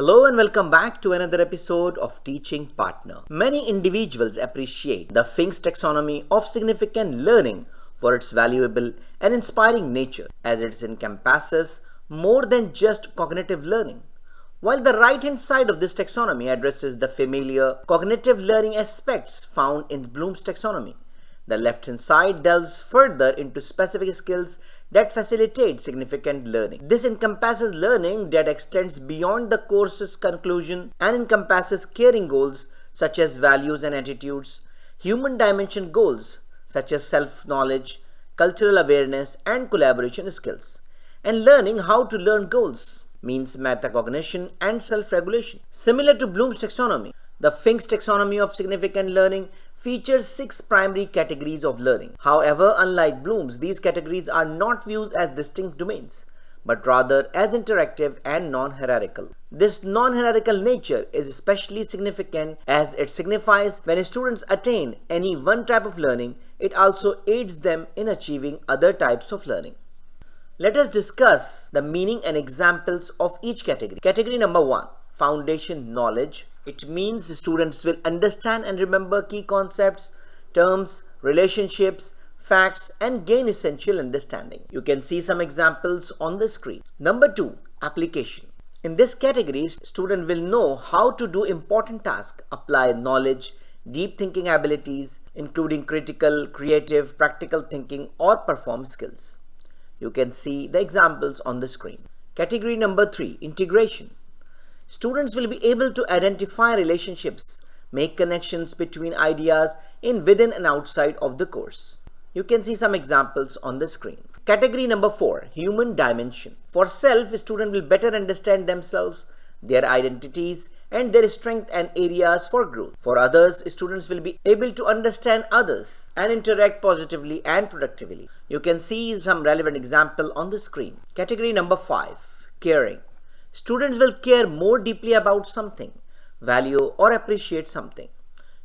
Hello and welcome back to another episode of Teaching Partner. Many individuals appreciate the Fink's taxonomy of significant learning for its valuable and inspiring nature, as it encompasses more than just cognitive learning. While the right-hand side of this taxonomy addresses the familiar cognitive learning aspects found in Bloom's taxonomy, the left-hand side delves further into specific skills that facilitate significant learning. This encompasses learning that extends beyond the course's conclusion and encompasses caring goals such as values and attitudes, human dimension goals such as self-knowledge, cultural awareness, and collaboration skills. And learning how to learn goals means metacognition and self-regulation. Similar to Bloom's taxonomy, the Fink's taxonomy of significant learning features 6 primary categories of learning. However, unlike Bloom's, these categories are not viewed as distinct domains, but rather as interactive and non-hierarchical. This non-hierarchical nature is especially significant as it signifies when students attain any one type of learning, it also aids them in achieving other types of learning. Let us discuss the meaning and examples of each category. Category number 1, foundation knowledge. It means students will understand and remember key concepts, terms, relationships, facts, and gain essential understanding. You can see some examples on the screen. Number 2, application. In this category, student will know how to do important tasks, apply knowledge, deep thinking abilities, including critical, creative, practical thinking, or perform skills. You can see the examples on the screen. Category number 3, integration. Students will be able to identify relationships, make connections between ideas within and outside of the course. You can see some examples on the screen. Category number 4, human dimension. For self, students will better understand themselves, their identities, and their strengths and areas for growth. For others, students will be able to understand others and interact positively and productively. You can see some relevant example on the screen. Category number 5, caring. Students will care more deeply about something, value or appreciate something.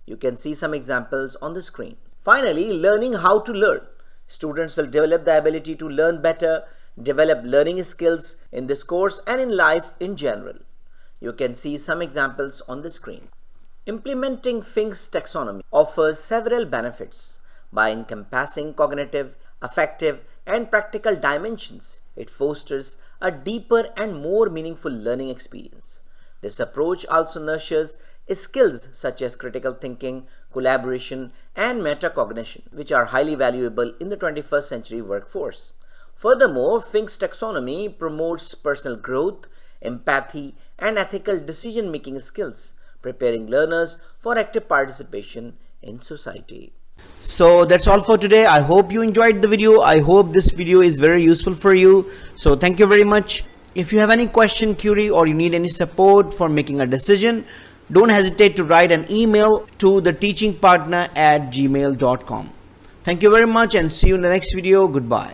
You can see some examples on the screen. Finally, learning how to learn. Students will develop the ability to learn better, develop learning skills in this course and in life in general. You can see some examples on the screen. Implementing Fink's taxonomy offers several benefits. By encompassing cognitive, affective, and practical dimensions, it fosters a deeper and more meaningful learning experience. This approach also nurtures skills such as critical thinking, collaboration, and metacognition, which are highly valuable in the 21st century workforce. Furthermore, Fink's taxonomy promotes personal growth, empathy, and ethical decision-making skills, preparing learners for active participation in society. So that's all for today. I hope you enjoyed the video. I hope this video is very useful for you. So thank you very much. If you have any question, query, or you need any support for making a decision, don't hesitate to write an email to theteachingpartner@gmail.com. Thank you very much and see you in the next video. Goodbye.